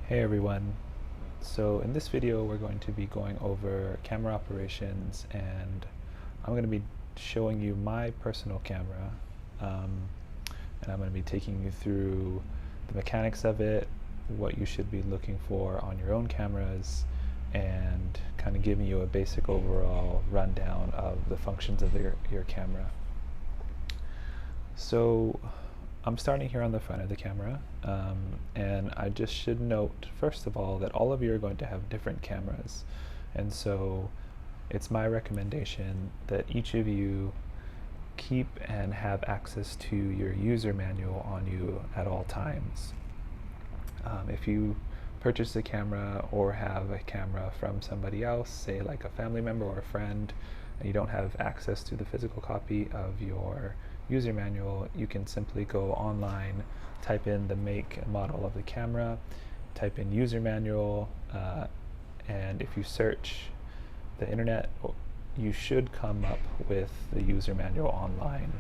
Hey everyone. So in this video we're going to be going over camera operations, and I'm going to be showing you my personal camera, and I'm going to be taking you through the mechanics of it, what you should be looking for on your own cameras, and kind of giving you a basic overall rundown of the functions of your camera. So I'm starting here on the front of the camera, and I just should note, first of all, that all of you are going to have different cameras, and so it's my recommendation that each of you keep and have access to your user manual on you at all times. If you purchase a camera or have a camera from somebody else, say like a family member or a friend, and you don't have access to the physical copy of your user manual, you can simply go online, type in the make and model of the camera, type in user manual, and if you search the internet, you should come up with the user manual online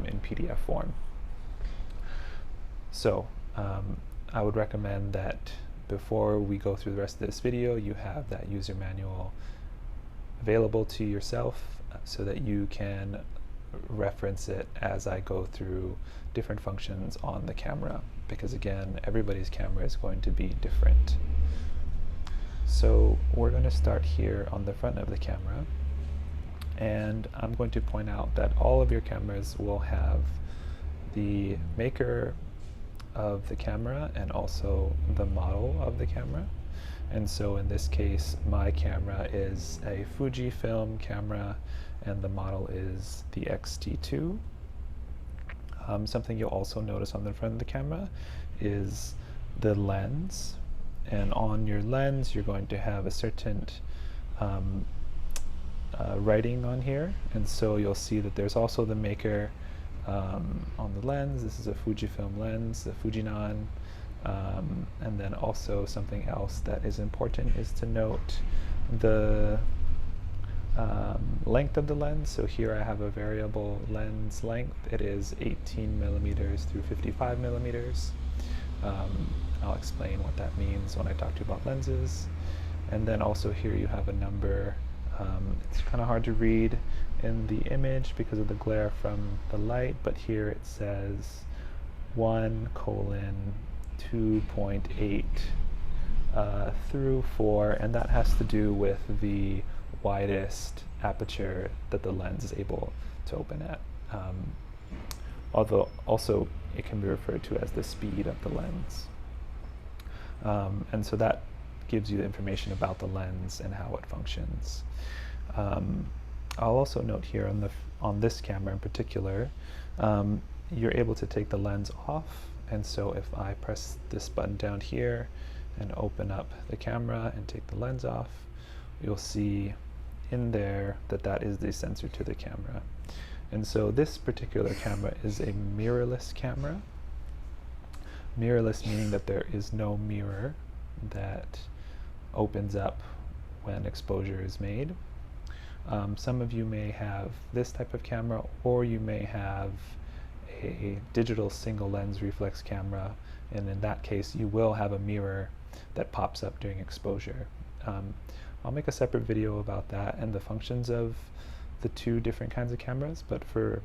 in PDF form. So I would recommend that before we go through the rest of this video, you have that user manual available to yourself so that you can reference it as I go through different functions on the camera, because again, everybody's camera is going to be different. So we're going to start here on the front of the camera, and I'm going to point out that all of your cameras will have the maker of the camera and also the model of the camera. And so in this case, my camera is a Fujifilm camera, and the model is the X-T2. Something you'll also notice on the front of the camera is the lens. And on your lens, you're going to have a certain writing on here. And so you'll see that there's also the maker on the lens. This is a Fujifilm lens, the Fujinon. And then also something else that is important is to note the length of the lens. So here I have a variable lens length. It is 18 millimeters through 55 millimeters. I'll explain what that means when I talk to you about lenses. And then also here you have a number. It's kind of hard to read in the image because of the glare from the light, but here it says 1:2.8 through 4, and that has to do with the widest aperture that the lens is able to open at. Although also it can be referred to as the speed of the lens. And so that gives you the information about the lens and how it functions. I'll also note here on this camera in particular, you're able to take the lens off, and so if I press this button down here and open up the camera and take the lens off, you'll see in there that that is the sensor to the camera. And so this particular camera is a mirrorless camera. Mirrorless meaning that there is no mirror that opens up when exposure is made. Some of you may have this type of camera, or you may have a digital single lens reflex camera, and in that case you will have a mirror that pops up during exposure. I'll make a separate video about that and the functions of the two different kinds of cameras, but for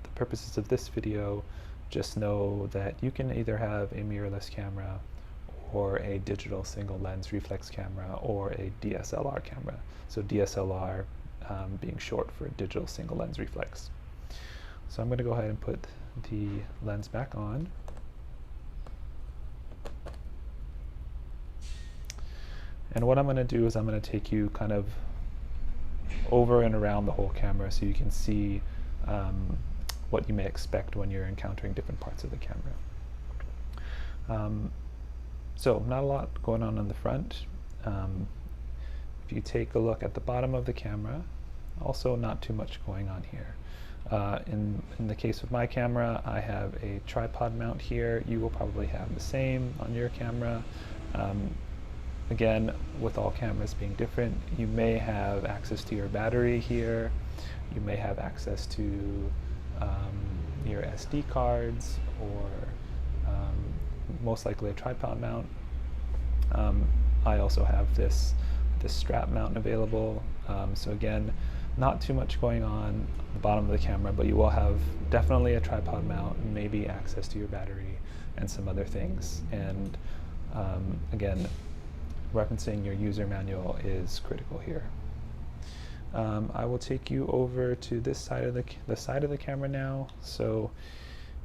the purposes of this video, just know that you can either have a mirrorless camera or a digital single lens reflex camera or a DSLR camera. So DSLR being short for digital single lens reflex. So I'm going to go ahead and put the lens back on. And what I'm going to do is I'm going to take you kind of over and around the whole camera so you can see what you may expect when you're encountering different parts of the camera. So not a lot going on the front. If you take a look at the bottom of the camera, also not too much going on here. In the case of my camera, I have a tripod mount here. You will probably have the same on your camera. Again, with all cameras being different, you may have access to your battery here. You may have access to your SD cards, or most likely a tripod mount. I also have this strap mount available. So again, not too much going on the bottom of the camera, but you will have definitely a tripod mount, maybe access to your battery and some other things. And again, referencing your user manual is critical here. I will take you over to this side of the side of the camera now. So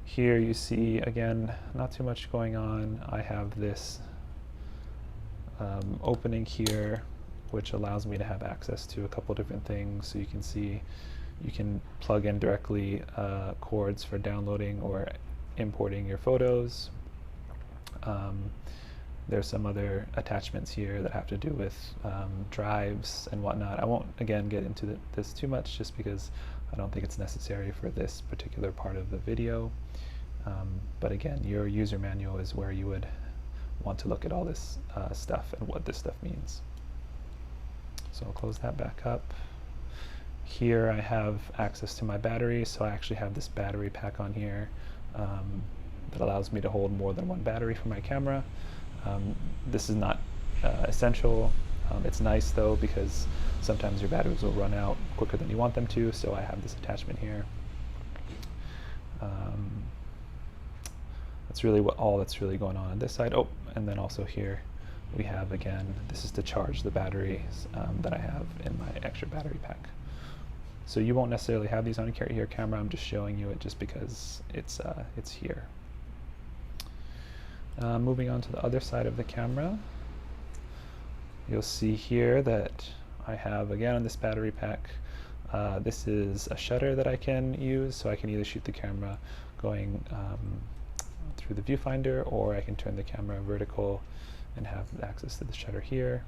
here you see, again, not too much going on. I have this opening here, which allows me to have access to a couple different things. So you can see you can plug in directly cords for downloading or importing your photos. There's some other attachments here that have to do with drives and whatnot. I won't, again, get into this too much just because I don't think it's necessary for this particular part of the video. But again, your user manual is where you would want to look at all this stuff and what this stuff means. So I'll close that back up. Here I have access to my battery, so I actually have this battery pack on here that allows me to hold more than one battery for my camera. This is not essential. It's nice though, because sometimes your batteries will run out quicker than you want them to, so I have this attachment here. That's really all that's really going on this side. Oh, and then also here we have, again, this is to charge the batteries that I have in my extra battery pack. So you won't necessarily have these on your camera. I'm just showing you it just because it's here. Moving on to the other side of the camera, you'll see here that I have, again, on this battery pack, this is a shutter that I can use, so I can either shoot the camera going through the viewfinder, or I can turn the camera vertical and have access to the shutter here.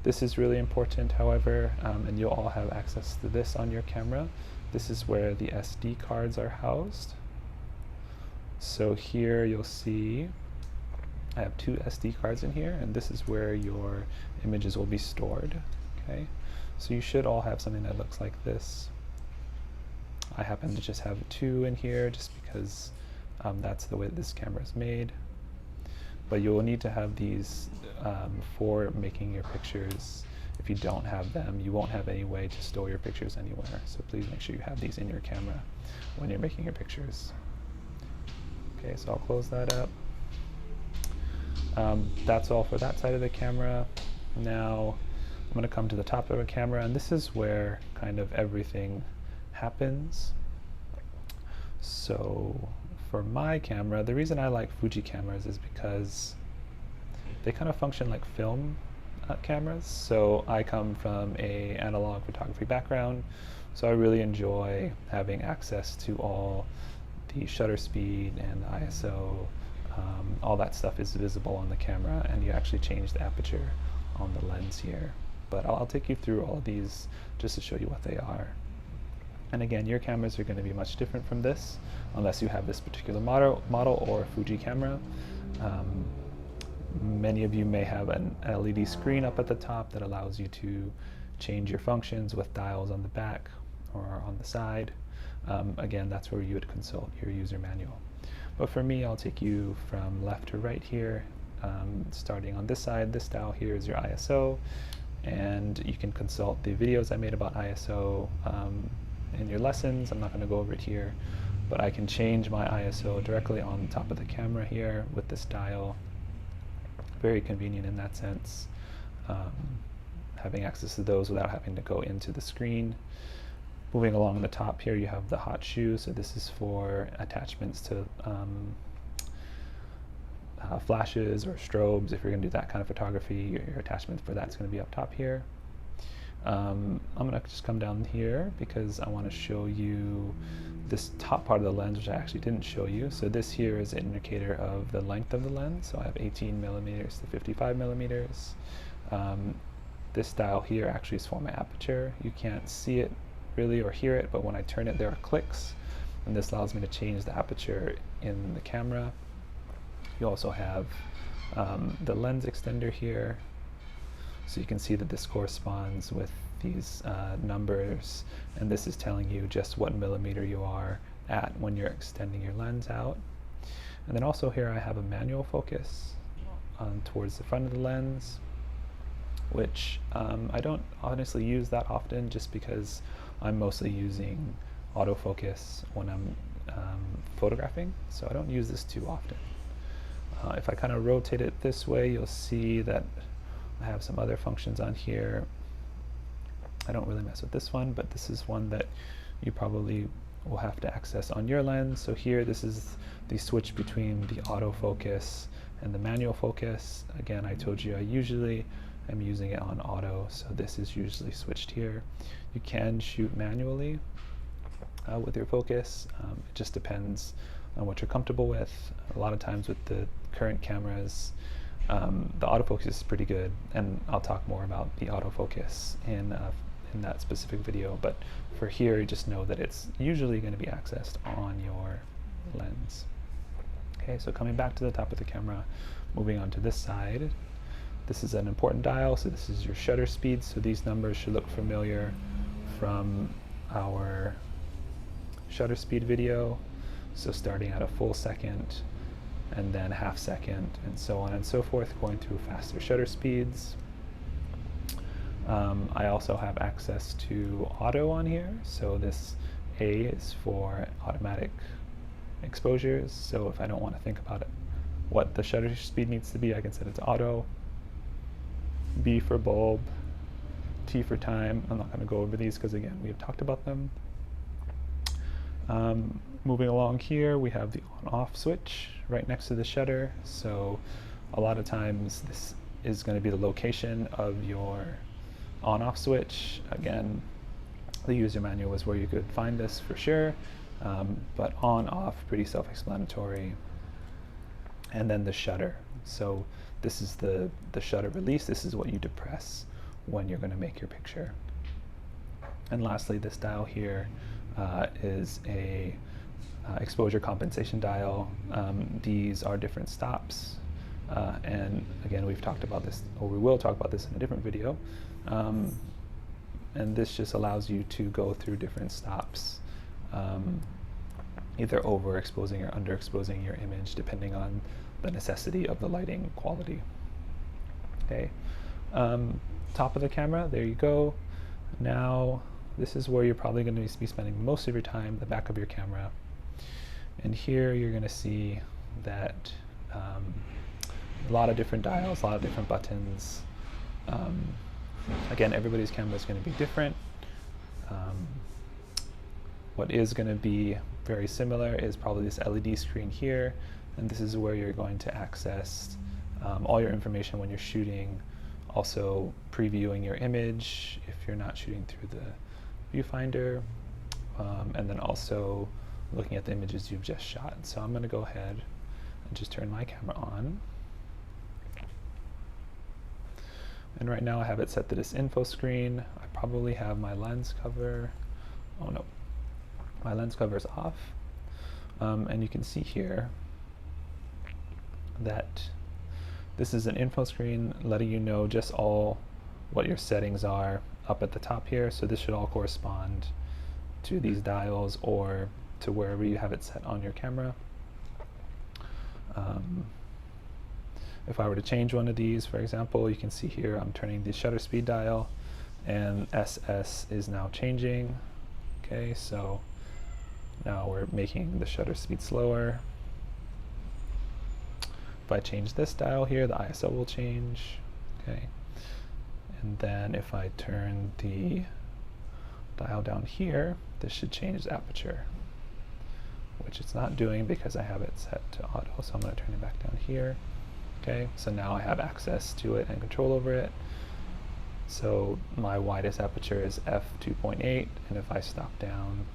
This is really important, however, and you'll all have access to this on your camera. This is where the SD cards are housed. So here you'll see I have 2 SD cards in here, and this is where your images will be stored. Okay, so you should all have something that looks like this. I happen to just have 2 in here just because that's the way that this camera is made. But you will need to have these for making your pictures. If you don't have them, you won't have any way to store your pictures anywhere. So please make sure you have these in your camera when you're making your pictures. Okay, so I'll close that up. That's all for that side of the camera. Now I'm going to come to the top of the camera, and this is where kind of everything happens. So for my camera, the reason I like Fuji cameras is because they kind of function like film cameras. So I come from an analog photography background, so I really enjoy having access to all the shutter speed and the ISO. All that stuff is visible on the camera, and you actually change the aperture on the lens here. But I'll take you through all of these just to show you what they are. And again, your cameras are going to be much different from this, unless you have this particular model or a Fuji camera. Many of you may have an LED screen up at the top that allows you to change your functions with dials on the back or on the side. Again, that's where you would consult your user manual. But for me, I'll take you from left to right here. Starting on this side, this dial here is your ISO, and you can consult the videos I made about ISO in your lessons. I'm not going to go over it here, but I can change my ISO directly on the top of the camera here with this dial. Very convenient in that sense, having access to those without having to go into the screen. Moving along the top here, you have the hot shoe. So this is for attachments to flashes or strobes. If you're going to do that kind of photography, your attachment for that's going to be up top here. I'm going to just come down here because I want to show you this top part of the lens, which I actually didn't show you. So this here is an indicator of the length of the lens. So I have 18 millimeters to 55 millimeters. This dial here actually is for my aperture. You can't see it really or hear it, but when I turn it, there are clicks, and this allows me to change the aperture in the camera. You also have the lens extender here, so you can see that this corresponds with these numbers, and this is telling you just what millimeter you are at when you're extending your lens out. And then also here I have a manual focus towards the front of the lens, which I don't honestly use that often just because I'm mostly using autofocus when I'm photographing, so I don't use this too often. If I kind of rotate it this way, you'll see that I have some other functions on here. I don't really mess with this one, but this is one that you probably will have to access on your lens. So here, this is the switch between the autofocus and the manual focus. Again, I told you I usually am using it on auto, so this is usually switched here. You can shoot manually with your focus. It just depends on what you're comfortable with. A lot of times with the current cameras, the autofocus is pretty good, and I'll talk more about the autofocus in that specific video, but for here, just know that it's usually going to be accessed on your lens. Okay, so coming back to the top of the camera, moving on to this side, this is an important dial, so this is your shutter speed, so these numbers should look familiar from our shutter speed video. So starting at a full second, and then half second, and so on and so forth, going through faster shutter speeds. I also have access to auto on here, so this A is for automatic exposures, so if I don't want to think about it, what the shutter speed needs to be, I can set it to auto. B for bulb, T for time. I'm not going to go over these because again, we have talked about them. Moving along here, we have the on-off switch right next to the shutter, so a lot of times this is going to be the location of your on-off switch. Again, the user manual is where you could find this for sure, but on-off, pretty self-explanatory. And then the shutter. So this is the shutter release. This is what you depress when you're going to make your picture. And lastly, this dial here is a exposure compensation dial. These are different stops. And again, we've talked about this, or we will talk about this in a different video. And this just allows you to go through different stops, either overexposing or underexposing your image, depending on the necessity of the lighting quality. Okay, top of the camera, there you go. Now, this is where you're probably going to be spending most of your time, the back of your camera. And here you're going to see that a lot of different dials, a lot of different buttons. Again, everybody's camera is going to be different. What is going to be very similar is probably this LED screen here, and this is where you're going to access all your information when you're shooting, also previewing your image if you're not shooting through the viewfinder, and then also looking at the images you've just shot. So I'm going to go ahead and just turn my camera on. And right now I have it set to this info screen. I probably have my lens cover. Oh no, my lens cover is off. And you can see here that this is an info screen letting you know just all what your settings are up at the top here. So this should all correspond to these dials or to wherever you have it set on your camera. If I were to change one of these, for example, you can see here I'm turning the shutter speed dial and SS is now changing. Okay, so now we're making the shutter speed slower. If I change this dial here, the ISO will change. Okay, and then if I turn the dial down here, this should change the aperture, which it's not doing because I have it set to auto. So I'm going to turn it back down here. Okay, so now I have access to it and control over it. So my widest aperture is f2.8, and if I stop down,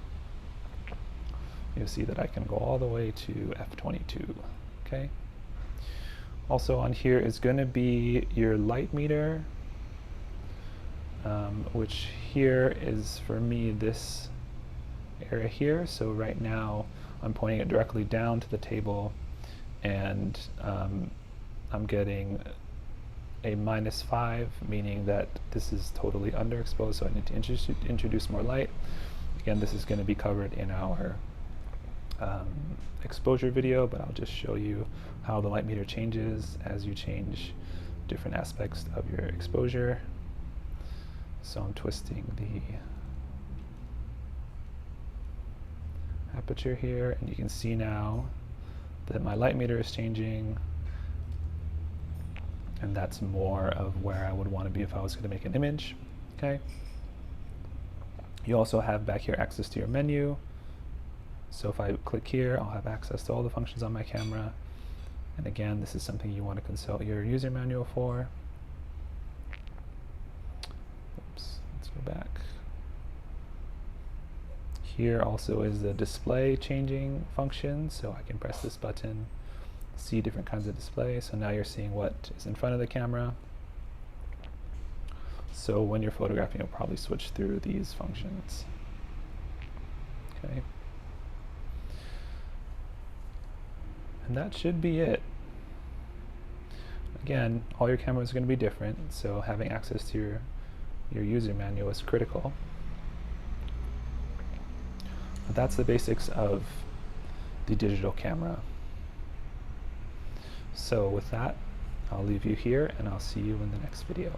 you'll see that I can go all the way to f22. Okay. Also on here is going to be your light meter, which here is for me this area here. So right now I'm pointing it directly down to the table, and I'm getting a -5, meaning that this is totally underexposed, so I need to introduce more light. Again, this is going to be covered in our exposure video, but I'll just show you how the light meter changes as you change different aspects of your exposure. So I'm twisting the aperture here, and you can see now that my light meter is changing, and that's more of where I would want to be if I was going to make an image. Okay. You also have back here access to your menu. So if I click here, I'll have access to all the functions on my camera. And again, this is something you want to consult your user manual for. Oops, let's go back. Here also is the display changing function, so I can press this button, see different kinds of display. So now you're seeing what is in front of the camera. So when you're photographing, you'll probably switch through these functions. Okay. And that should be it. Again, all your cameras are going to be different, so having access to your user manual is critical. But that's the basics of the digital camera. So with that, I'll leave you here, and I'll see you in the next video.